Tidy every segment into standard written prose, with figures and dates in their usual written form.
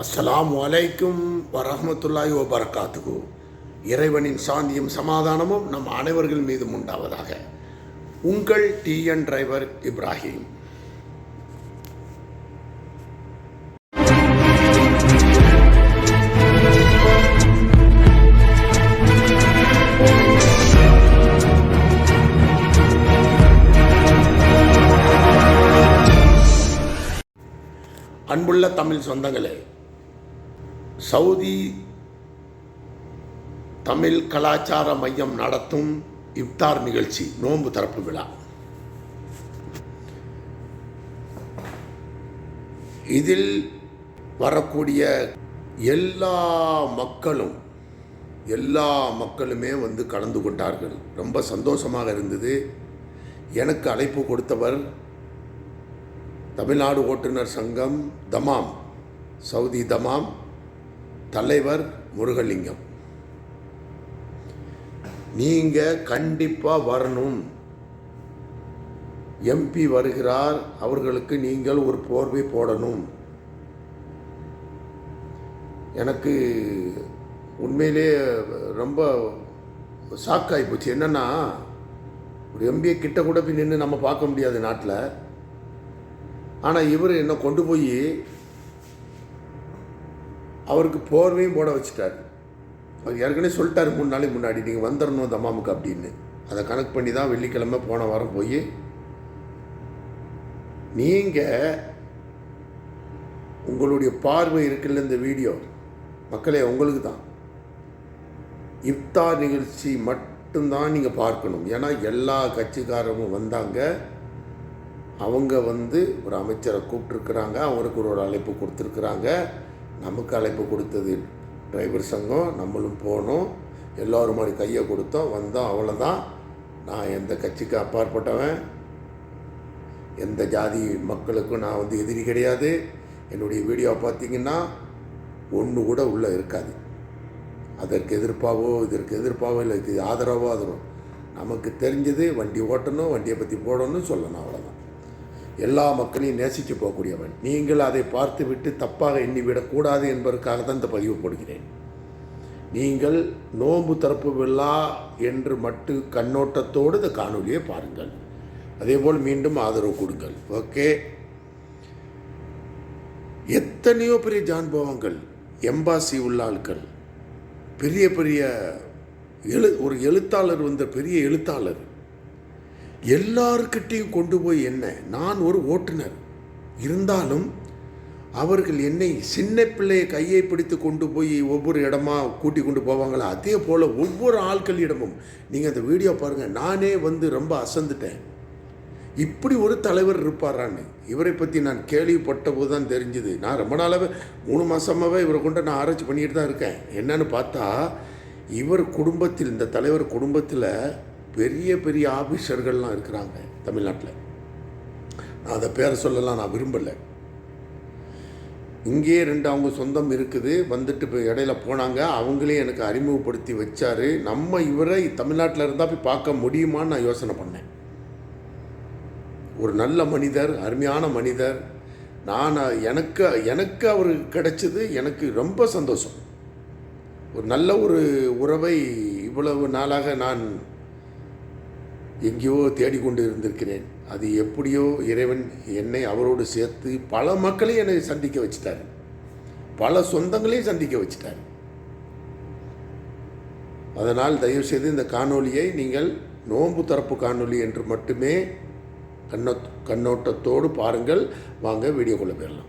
அஸ்ஸலாமு அலைக்கும் வரஹ்மத்துல்லாஹி வபரகாத்துஹு. இறைவனின் சாந்தியும் சமாதானமும் நம் அனைவர்கள் மீதும் உண்டாவதாக. உங்கள் டிஎன் டிரைவர் இப்ராஹிம். அன்புள்ள தமிழ் சொந்தங்களே, சவுதி தமிழ் கலாச்சார மையம் நடத்தும் இஃப்தார் நிகழ்ச்சி நோன்பு திறப்பு விழா. இதில் வரக்கூடிய எல்லா மக்களுமே வந்து கலந்து கொண்டார்கள். ரொம்ப சந்தோஷமாக இருந்தது. எனக்கு அழைப்பு கொடுத்தவர் தமிழ்நாடு ஓட்டுநர் சங்கம் தமாம், சவுதி தமாம் தலைவர் முருகலிங்கம். நீங்கள் கண்டிப்பாக வரணும், எம்பி வருகிறார், அவர்களுக்கு நீங்கள் ஒரு போர்வை போடணும். எனக்கு உண்மையிலே ரொம்ப ஷாக்காகி போச்சு. என்னென்னா, ஒரு எம்பியை கிட்ட கூட போய் நின்று நம்ம பார்க்க முடியாது நாட்டில். ஆனால் இவர் என்னை கொண்டு போய் அவருக்கு போர்வையும் போட வச்சுட்டார். அவர் ஏற்கனவே சொல்லிட்டார் 3 நாளைக்கு முன்னாடி, நீங்கள் வந்துடணும் தமாமுக்கு அப்படின்னு. அதை கணக்கு பண்ணி தான் வெள்ளிக்கிழமை போன வாரம் போய், நீங்கள் உங்களுடைய பார்வை இருக்குல்ல இந்த வீடியோ மக்களே, உங்களுக்கு தான் இஃப்தார் நிகழ்ச்சி மட்டும்தான் நீங்கள் பார்க்கணும். ஏன்னா எல்லா கட்சிக்காரரும் வந்தாங்க. அவங்க வந்து ஒரு அமைச்சரை கூப்பிட்டுருக்குறாங்க, அவருக்கு ஒரு அழைப்பு கொடுத்துருக்குறாங்க. நமக்கு அழைப்பு கொடுத்தது டிரைவர் சங்கம், நம்மளும் போனோம், எல்லோரும் மாதிரி கையை கொடுத்தோம், வந்தோம், அவ்வளோதான். நான் எந்த கட்சிக்கு அப்பாற்பட்டவன், எந்த ஜாதி மக்களுக்கும் நான் வந்து எதிரி கிடையாது. என்னுடைய வீடியோ பார்த்திங்கன்னா ஒன்று கூட உள்ளே இருக்காது. அதற்கு இதற்கு எதிர்ப்பாவோ இல்லை இது ஆதரவோ. நமக்கு தெரிஞ்சது வண்டி ஓட்டணும், வண்டியை பற்றி போடணும்னு சொல்லணும், அவ்வளோதான். எல்லா மக்களையும் நேசித்து போகக்கூடியவன். நீங்கள் அதை பார்த்து விட்டு தப்பாக எண்ணிவிடக்கூடாது என்பதற்காக தான் இந்த பதிவு போடுகிறேன். நீங்கள் நோன்பு திறப்பு விழா என்று மட்டும் கண்ணோட்டத்தோடு இந்த காணொலியை பாருங்கள். அதேபோல் மீண்டும் ஆதரவு கொடுங்கள். ஓகே. எத்தனையோ பெரிய ஜான்பவங்கள், எம்பாசி உள்ள ஆட்கள், பெரிய பெரிய ஒரு எழுத்தாளர், வந்த பெரிய எழுத்தாளர், எல்லார்கிட்டையும் கொண்டு போய் என்ன, நான் ஒரு ஓட்டுநர் இருந்தாலும் அவர்கள் என்னை சின்ன பிள்ளையை கையை பிடித்து கொண்டு போய் ஒவ்வொரு இடமா கூட்டி கொண்டு போவாங்களா, அதே போல் ஒவ்வொரு ஆட்களிடமும் நீங்கள் அந்த வீடியோ பாருங்கள். நானே வந்து ரொம்ப அசந்துட்டேன். இப்படி ஒரு தலைவர் இருப்பாரான்னு இவரை பற்றி நான் கேள்விப்பட்ட போது தான் தெரிஞ்சுது. நான் ரொம்ப நாளாகவே 3 மாதமாகவே இவரை கொண்டு நான் ஆராய்ச்சி பண்ணிட்டு தான் இருக்கேன். என்னன்னு பார்த்தா, இவர் குடும்பத்தில், இந்த தலைவர் குடும்பத்தில் பெரிய பெரிய ஆஃபீஸர்கள்லாம் இருக்கிறாங்க தமிழ்நாட்டில். நான் அதை பேரை சொல்லலாம் நான் விரும்பலை. இங்கேயே 2 அவங்க சொந்தம் இருக்குது. வந்துட்டு இப்போ இடையில போனாங்க, அவங்களே எனக்கு அறிமுகப்படுத்தி வச்சார். நம்ம இவரை தமிழ்நாட்டில் இருந்தால் போய் பார்க்க முடியுமான்னு நான் யோசனை பண்ணேன். ஒரு நல்ல மனிதர், அருமையான மனிதர். எனக்கு அவர் கிடைச்சது எனக்கு ரொம்ப சந்தோஷம். ஒரு நல்ல ஒரு உறவை இவ்வளவு நாளாக நான் எங்கேயோ தேடிக்கொண்டு இருந்திருக்கிறேன். அது எப்படியோ இறைவன் என்னை அவரோடு சேர்த்து பல மக்களையும் என்னை சந்திக்க வச்சுட்டார், பல சொந்தங்களையும் சந்திக்க வச்சுட்டார். அதனால் தயவுசெய்து இந்த காணொலியை நீங்கள் நோன்பு திறப்பு காணொலி என்று மட்டுமே கண்ணோட்டத்தோடு பாருங்கள். வாங்க வீடியோக்குள்ளே போயிடலாம்.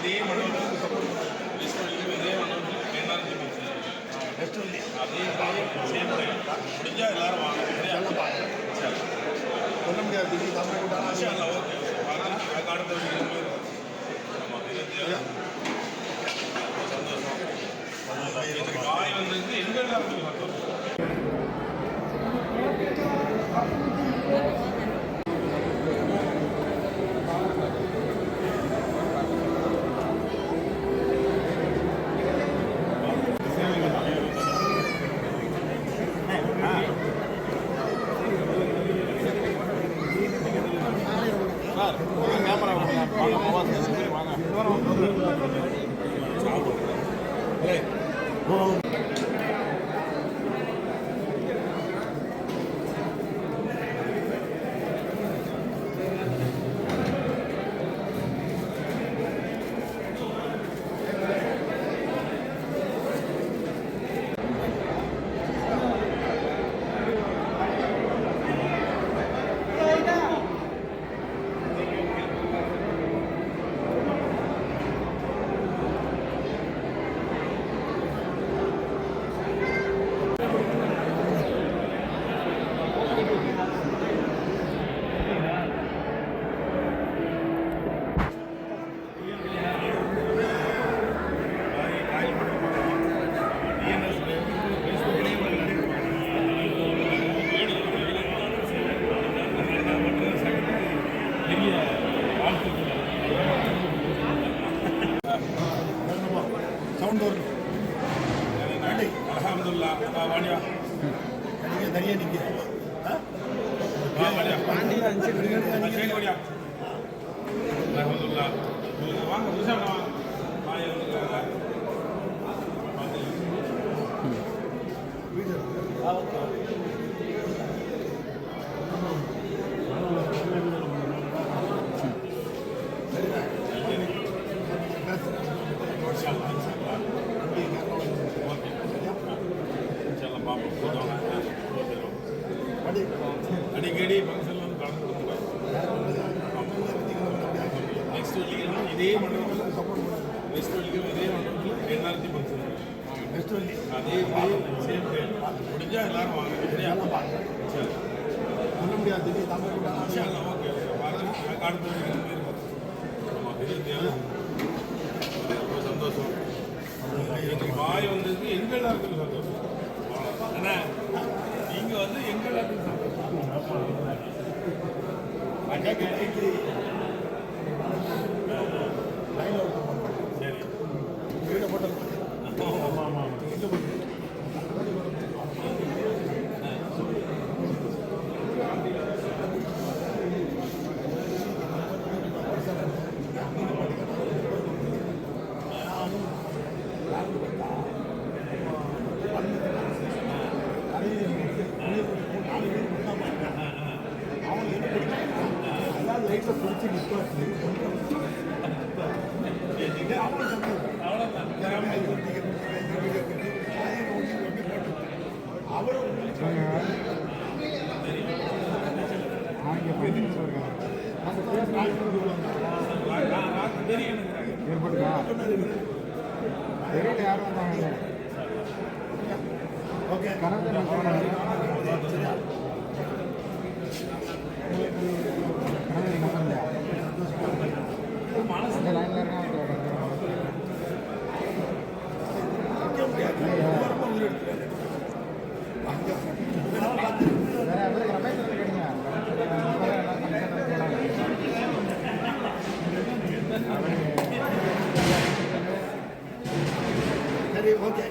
இதே மண்டபத்துக்கு சப்போர்ட் பண்ணுவோம். லிஸ்ட் வரைக்கும் இதே மண்டபத்தில் என்ஆர்ஜி ஃபங்க்ஷன் நெக்ஸ்ட் வந்து அதே சேம் டைம் முடிஞ்சால் எல்லாரும் வாங்க. சரி சொல்ல முடியாது. ஓகே அதுக்கு அடுத்த சந்தோஷம். எனக்கு காய் வந்தது எங்கள் எல்லாருக்கும் சந்தோஷம். சார் கேமரா வாங்க சவுண்ட் வரும். அல்ஹம்துலில்லாஹ். வாடியா நீங்கள் தனியாக நீங்கள் வாடியா சரி வாடியா. அல்ஹம்துலில்லாஹ். வாங்க விஷயம் வாங்க. அடிக்கடி ஃபங்க்ஷன்ல வந்து கலந்துருக்கோம். நெக்ஸ்ட் வீக் இதே மண்டபத்தில் சப்போர்ட் பண்ணுவோம். நெக்ஸ்ட் வீக் இதே மண்டபத்தில் என்ஆர்ஜி ஃபங்க்ஷன் நெக்ஸ்ட் வீக் அதே சேம் டைம் முடிஞ்சால் எல்லாரும் வாங்க. சரியா சரி சொல்ல முடியாது. ஓகே அடுத்த ரொம்ப சந்தோஷம். எனக்கு வாய் வந்தது எங்கள் எல்லாருக்கும் சந்தோஷம். என்ன நீங்கள் வந்து எங்கள் எல்லாருக்கும் சந்தோஷம். சரி வீடை போட்டு ஆமாம் ஆமாம் லைட்டில் பிடிச்சி நிற்பாட்டு ஏற்பட்டுதா தெரியல யாரும் வந்தாங்க. ஓகே கணக்கு அந்த லைன்ல இருக்காங்க. வேற அவருக்கு ரமேஷ் கேட்டீங்க. சரி ஓகே